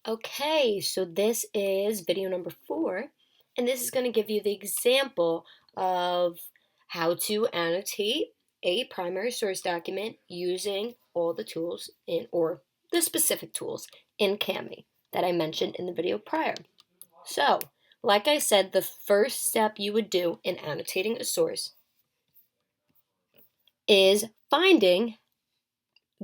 Okay, so this is video number 4, and this is going to give you the example of how to annotate a primary source document using all the tools or the specific tools in Kami that I mentioned in the video prior. So, like I said, the first step you would do in annotating a source is finding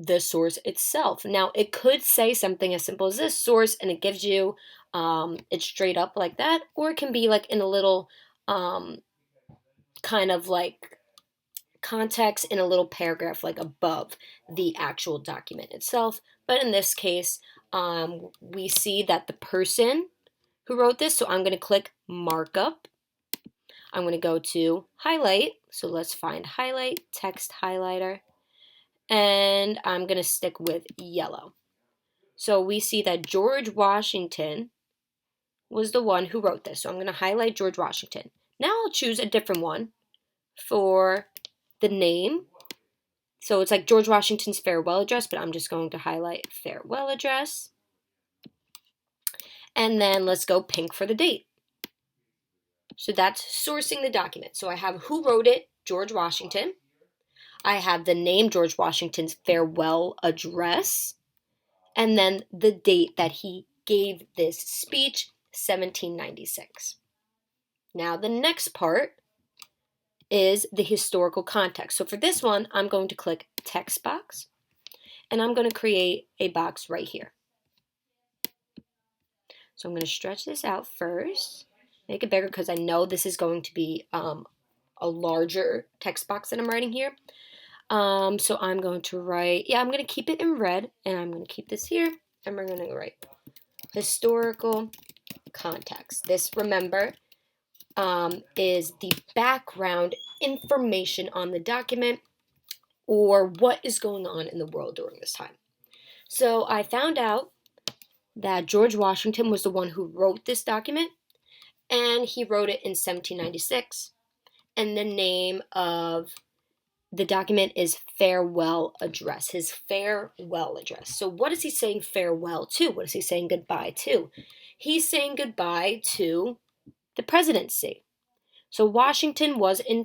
the source itself. Now, it could say something as simple as this source, and it gives you it straight up like that, or it can be like in a little um, kind of like context in a little paragraph, like above the actual document itself. But in this case, we see that the person who wrote this, so I'm going to click markup. I'm going to go to highlight. So let's find highlight, text highlighter, and I'm going to stick with yellow. So we see that George Washington was the one who wrote this. So I'm going to highlight George Washington. Now I'll choose a different one for the name. So it's like George Washington's farewell address, but I'm just going to highlight farewell address. And then let's go pink for the date. So that's sourcing the document. So I have who wrote it, George Washington. I have the name, George Washington's farewell address. And then the date that he gave this speech, 1796. Now the next part is the historical context. So for this one, I'm going to click text box, and I'm going to create a box right here. So I'm going to stretch this out first, make it bigger because I know this is going to be a larger text box that I'm writing here. So I'm going to write, I'm going to keep it in red, and I'm going to keep this here, and we're going to write historical context. This, remember, is the background information on the document or what is going on in the world during this time. So I found out that George Washington was the one who wrote this document, and he wrote it in 1796, and the name of the document is farewell address, his farewell address. So what is he saying farewell to? What is he saying goodbye to? He's saying goodbye to the presidency. So Washington was a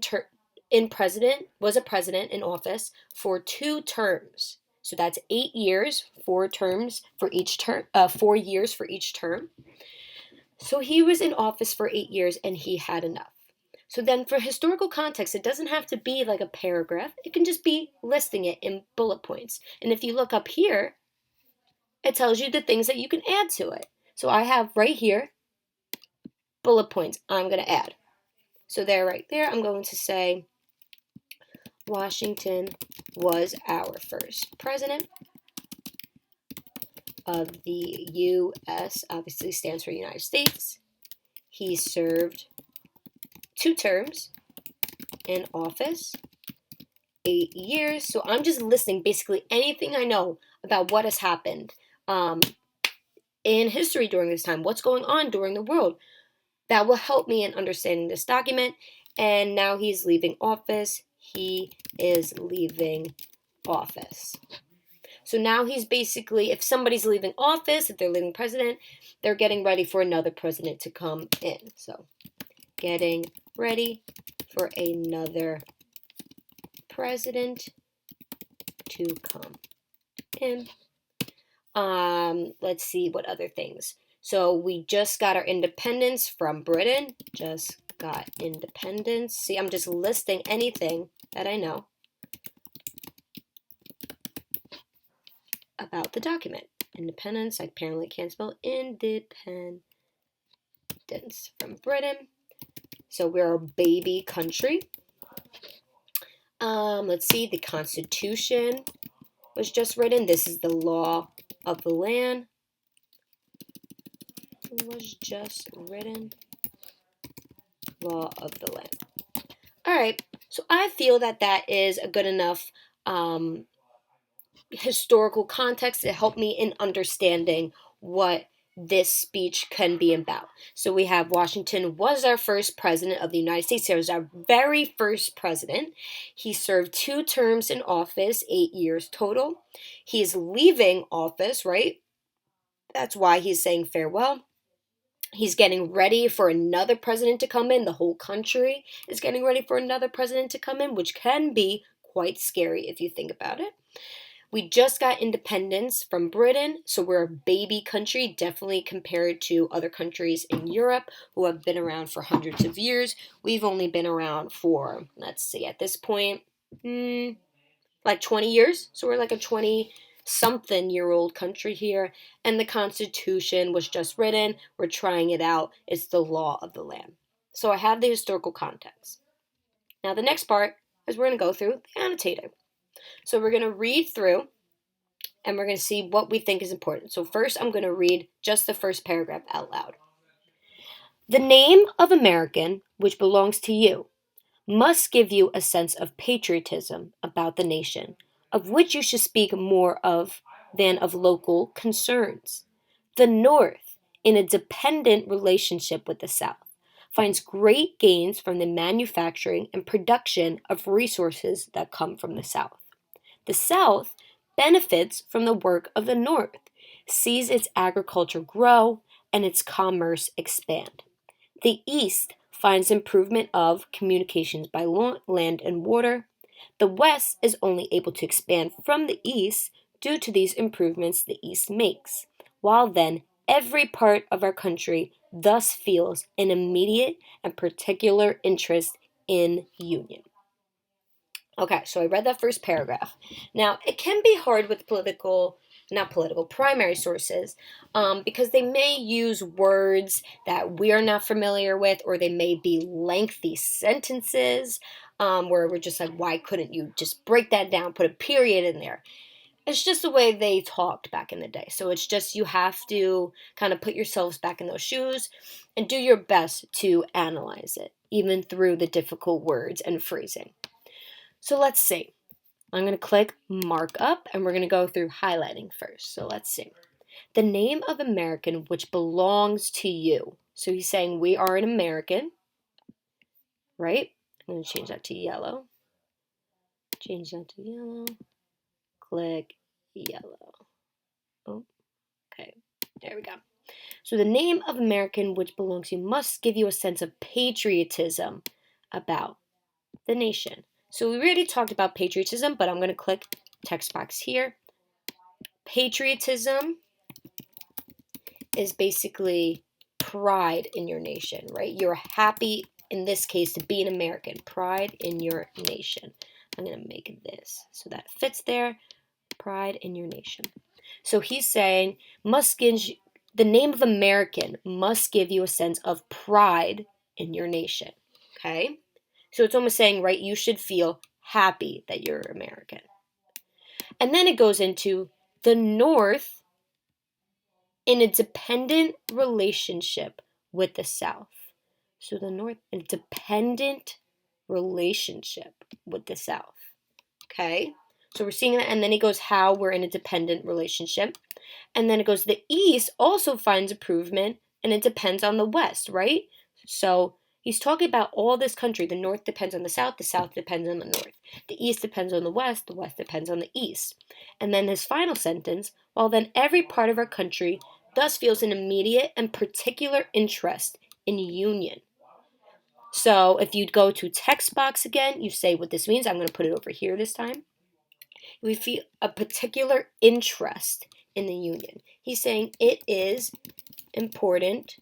president in office for 2 terms. So that's 8 years, 4 terms for each term, 4 years for each term. So he was in office for 8 years, and he had enough. So then for historical context, it doesn't have to be like a paragraph. It can just be listing it in bullet points. And if you look up here, it tells you the things that you can add to it. So I have right here, bullet points I'm going to add. So there, right there, I'm going to say Washington was our first president of the U.S., obviously stands for United States. He served 2 terms in office, 8 years. So I'm just listing basically anything I know about what has happened in history during this time, what's going on during the world. That will help me in understanding this document. And now he's leaving office. He is leaving office. So now he's basically, if somebody's leaving office, if they're leaving president, they're getting ready for another president to come in. So getting ready for another president to come in. Let's see what other things. So we just got our independence from Britain. Just got independence. See, I'm just listing anything that I know about the document. Independence, I apparently can't spell independence from Britain. So we're a baby country. Let's see, the Constitution was just written. This is the law of the land. Was just written. Law of the land. All right, so I feel that that is a good enough historical context to help me in understanding what this speech can be about. So we have Washington was our first president of the United States. He was our very first president. He served 2 terms in office, 8 years total. He is leaving office, right? That's why he's saying farewell. He's getting ready for another president to come in. The whole country is getting ready for another president to come in, which can be quite scary if you think about it. We just got independence from Britain, so we're a baby country, definitely compared to other countries in Europe who have been around for hundreds of years. We've only been around for, let's see, at this point, like 20 years. So we're like a 20-something-year-old country here, and the Constitution was just written. We're trying it out. It's the law of the land. So I have the historical context. Now the next part is we're going to go through the annotating. So we're going to read through and we're going to see what we think is important. So first I'm going to read just the first paragraph out loud. The name of American, which belongs to you, must give you a sense of patriotism about the nation, of which you should speak more of than of local concerns. The North, in a dependent relationship with the South, finds great gains from the manufacturing and production of resources that come from the South. The South benefits from the work of the North, sees its agriculture grow and its commerce expand. The East finds improvement of communications by land and water. The West is only able to expand from the East due to these improvements the East makes, while then every part of our country thus feels an immediate and particular interest in union. Okay, so I read that first paragraph. Now, it can be hard with primary sources, because they may use words that we are not familiar with, or they may be lengthy sentences, where we're just like, why couldn't you just break that down, put a period in there? It's just the way they talked back in the day. So it's just you have to kind of put yourselves back in those shoes and do your best to analyze it, even through the difficult words and phrasing. So let's see. I'm going to click markup and we're going to go through highlighting first. So let's see. The name of American which belongs to you. So he's saying we are an American, right? I'm going to change that to yellow. Change that to yellow. Click yellow. Oh, okay. There we go. So the name of American which belongs to you must give you a sense of patriotism about the nation. So we already talked about patriotism, but I'm going to click text box here. Patriotism is basically pride in your nation, right? You're happy, in this case, to be an American. Pride in your nation. I'm going to make this so that fits there. Pride in your nation. So he's saying, the name of American must give you a sense of pride in your nation. Okay? So it's almost saying, right, you should feel happy that you're American. And then it goes into the North in a dependent relationship with the South. So the North, a dependent relationship with the South. Okay? So we're seeing that, and then he goes how we're in a dependent relationship. And then it goes, the East also finds improvement, and it depends on the West, right? So he's talking about all this country. The North depends on the South depends on the North. The East depends on the West depends on the East. And then his final sentence, while then every part of our country thus feels an immediate and particular interest in union. So if you go to text box again, you say what this means. I'm going to put it over here this time. We feel a particular interest in the union. He's saying it is important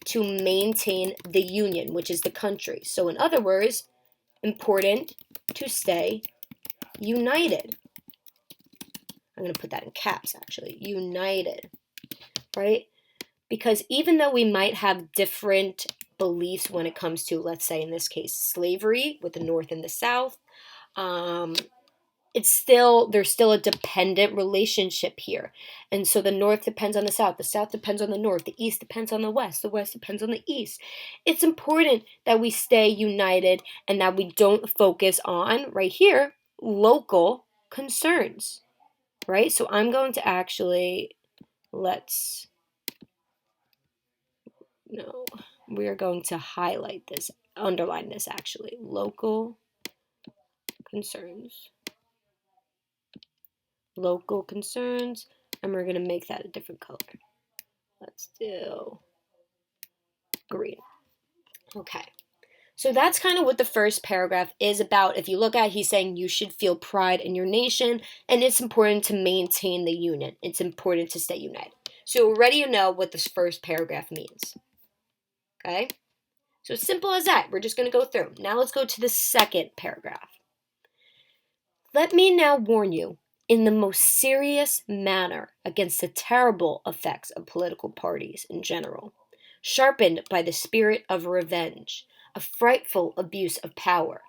to maintain the union, which is the country. So in other words, important to stay united. I'm going to put that in caps, actually. United, right? Because even though we might have different beliefs when it comes to, let's say in this case, slavery with the North and the South, there's still a dependent relationship here. And so the North depends on the South depends on the North, the East depends on the West depends on the East. It's important that we stay united and that we don't focus on, right here, local concerns, right? So I'm going to actually, we are going to highlight this, underline this actually, local concerns. Local concerns, and we're going to make that a different color. Let's do green. Okay. So that's kind of what the first paragraph is about. If you look at it, he's saying you should feel pride in your nation, and it's important to maintain the union. It's important to stay united. So already you know what this first paragraph means. Okay? So it's simple as that. We're just going to go through. Now let's go to the second paragraph. Let me now warn you in the most serious manner against the terrible effects of political parties in general, sharpened by the spirit of revenge, a frightful abuse of power.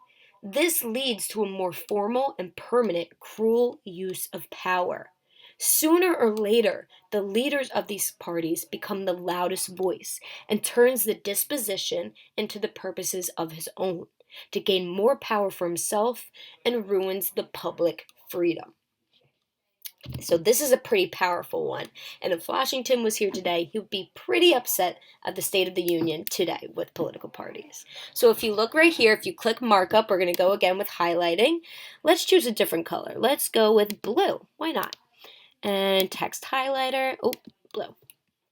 This leads to a more formal and permanent cruel use of power. Sooner or later, the leaders of these parties become the loudest voice and turns the disposition into the purposes of his own, to gain more power for himself and ruins the public freedom. So this is a pretty powerful one. And if Washington was here today, he would be pretty upset at the state of the union today with political parties. So if you look right here, if you click markup, we're going to go again with highlighting. Let's choose a different color. Let's go with blue. Why not? And text highlighter. Oh, blue.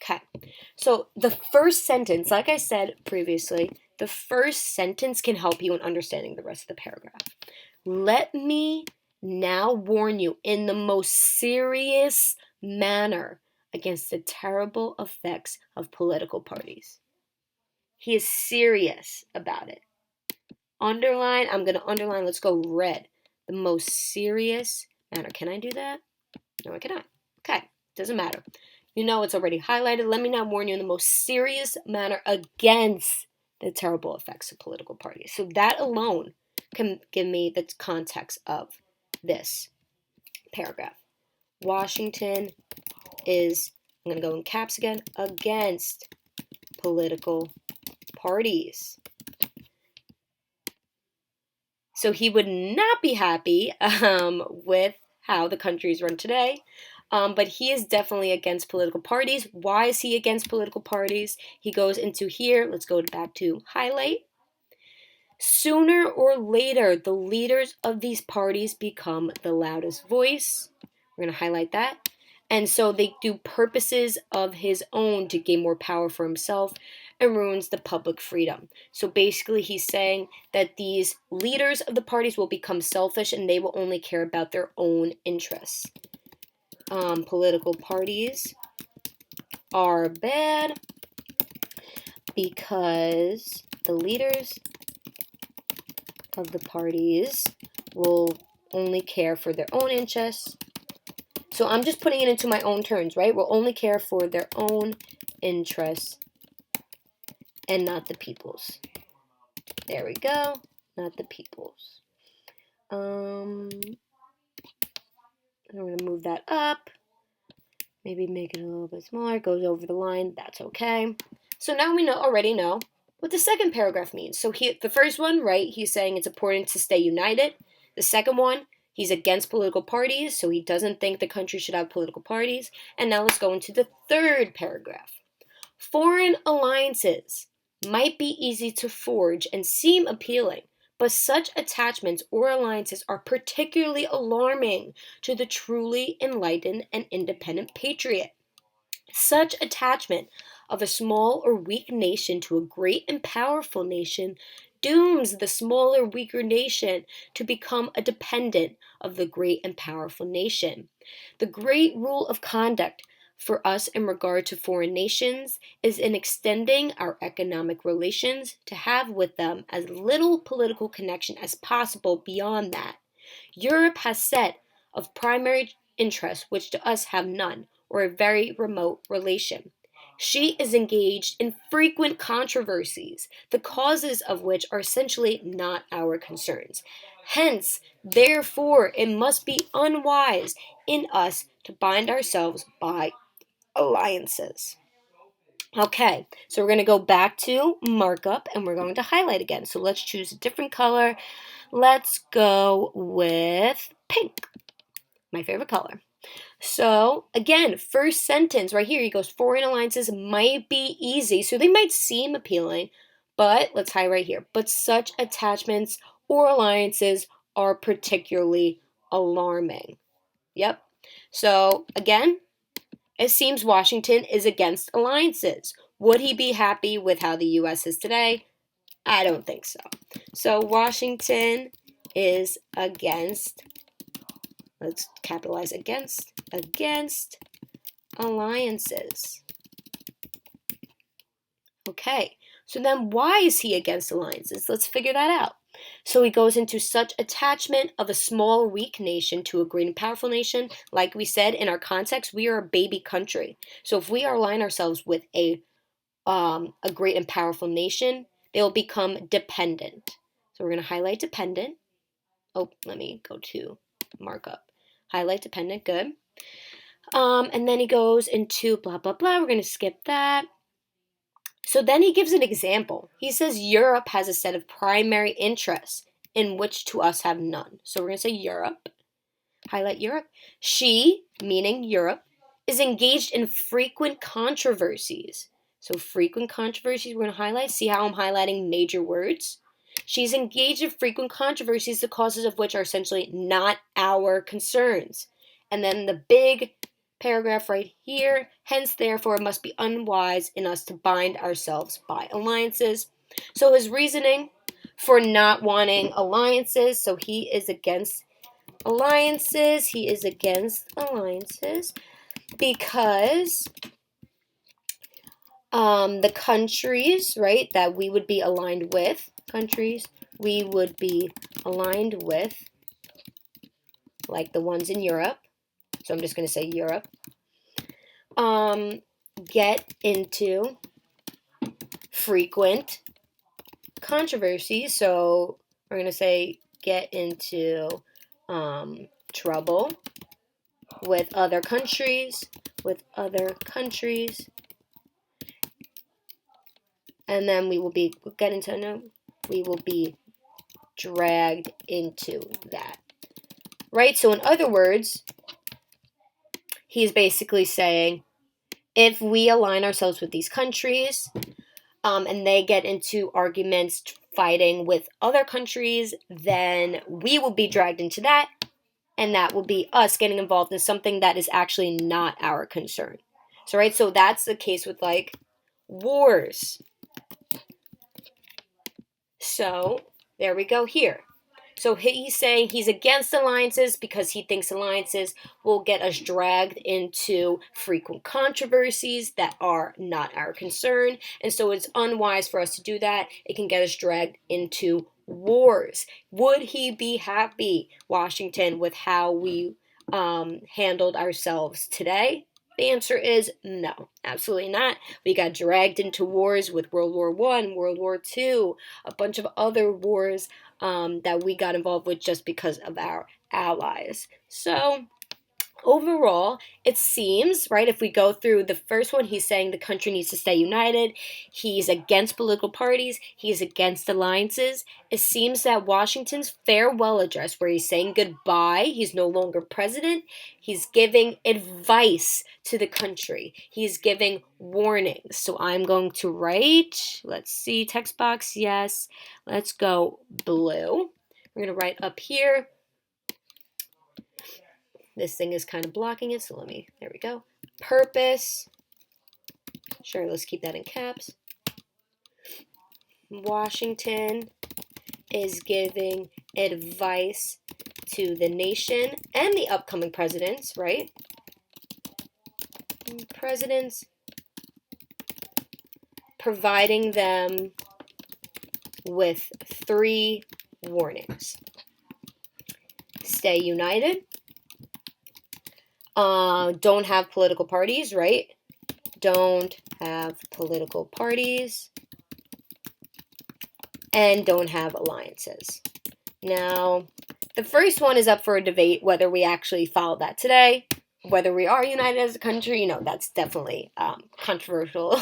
Okay. So the first sentence, like I said previously, the first sentence can help you in understanding the rest of the paragraph. Let me now warn you in the most serious manner against the terrible effects of political parties. He is serious about it. Underline, I'm going to underline, let's go red. The most serious manner. Can I do that? No, I cannot. Okay, doesn't matter. You know it's already highlighted. Let me now warn you in the most serious manner against the terrible effects of political parties. So that alone can give me the context of this paragraph. Washington is, I'm going to go in caps again, against political parties. So he would not be happy with how the country is run today. But he is definitely against political parties. Why is he against political parties? He goes into here. Let's go back to highlight. Sooner or later, the leaders of these parties become the loudest voice. We're going to highlight that. And so they do purposes of his own to gain more power for himself and ruins the public freedom. So basically, he's saying that these leaders of the parties will become selfish and they will only care about their own interests. Political parties are bad because the leaders of the parties will only care for their own interests. So I'm just putting it into my own terms, right? Will only care for their own interests and not the people's. There we go. Not the people's. I'm going to move that up. Maybe make it a little bit smaller. It goes over the line. That's okay. So now we already know what the second paragraph means. So the first one, right, he's saying it's important to stay united. The second one, he's against political parties, so he doesn't think the country should have political parties. And now let's go into the third paragraph. Foreign alliances might be easy to forge and seem appealing, but such attachments or alliances are particularly alarming to the truly enlightened and independent patriot. Such attachment of a small or weak nation to a great and powerful nation dooms the smaller, weaker nation to become a dependent of the great and powerful nation. The great rule of conduct for us in regard to foreign nations is in extending our economic relations to have with them as little political connection as possible beyond that. Europe has set of primary interests which to us have none, or a very remote relation. She is engaged in frequent controversies, the causes of which are essentially not our concerns. Hence, therefore, it must be unwise in us to bind ourselves by alliances. Okay, so we're going to go back to markup and we're going to highlight again. So let's choose a different color. Let's go with pink, my favorite color. So again, first sentence right here, he goes, foreign alliances might be easy, so they might seem appealing, but let's highlight here, but such attachments or alliances are particularly alarming. Yep. So again, It seems Washington is against alliances. Would he be happy with how the U.S. is today? I don't think so. So Washington is against, let's capitalize against alliances. Okay, so then why is he against alliances? Let's figure that out. So he goes into such attachment of a small, weak nation to a great and powerful nation. Like we said in our context, we are a baby country. So if we align ourselves with a great and powerful nation, they will become dependent. So we're going to highlight dependent. Oh, let me go to markup. Highlight dependent, good. And then he goes into blah, blah, blah. We're going to skip that. So then he gives an example. He says Europe has a set of primary interests in which to us have none. So we're going to say Europe. Highlight Europe. She, meaning Europe, is engaged in frequent controversies. So frequent controversies we're going to highlight. See how I'm highlighting major words? She's engaged in frequent controversies, the causes of which are essentially not our concerns. And then the big paragraph right here, hence, therefore, it must be unwise in us to bind ourselves by alliances. So his reasoning for not wanting alliances, so he is against alliances. He is against alliances because the countries, right, that we would be aligned with, like the ones in Europe. So I'm just going to say Europe. Get into frequent controversies. So we're going to say get into trouble with other countries, and then we will be dragged into that. Right? So in other words, he's basically saying if we align ourselves with these countries and they get into arguments fighting with other countries, then we will be dragged into that, and that will be us getting involved in something that is actually not our concern. So, right, so that's the case with like wars. So there we go here. So he's saying he's against alliances because he thinks alliances will get us dragged into frequent controversies that are not our concern. And so it's unwise for us to do that. It can get us dragged into wars. Would he be happy, Washington, with how we handled ourselves today? The answer is no, absolutely not. We got dragged into wars with World War I, World War II, a bunch of other wars that we got involved with just because of our allies. So overall, it seems, right, if we go through the first one, he's saying the country needs to stay united. He's against political parties. He's against alliances. It seems that Washington's farewell address, where he's saying goodbye, he's no longer president, he's giving advice to the country. He's giving warnings. So I'm going to write, let's see, text box, yes. Let's go blue. We're going to write up here. This thing is kind of blocking it, so there we go. Purpose. Sure, let's keep that in caps. Washington is giving advice to the nation and the upcoming presidents, right? Presidents, providing them with 3 warnings. Stay united. Don't have political parties, right? Don't have political parties. And don't have alliances. Now, the first one is up for a debate whether we actually follow that today, whether we are united as a country. That's definitely controversial.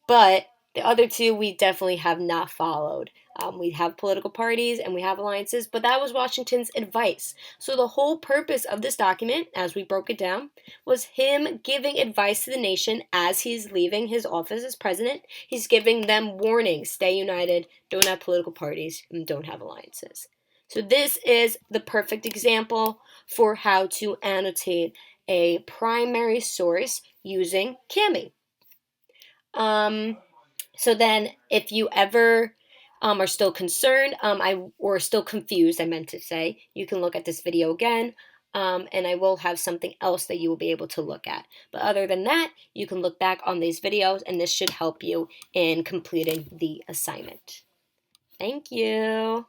But the other 2 we definitely have not followed. We have political parties and we have alliances, but that was Washington's advice. So the whole purpose of this document, as we broke it down, was him giving advice to the nation as he's leaving his office as president. He's giving them warnings: stay united, don't have political parties, and don't have alliances. So this is the perfect example for how to annotate a primary source using Kami. So then if you ever are still concerned or still confused, I meant to say, you can look at this video again, and I will have something else that you will be able to look at. But other than that, you can look back on these videos, and this should help you in completing the assignment. Thank you.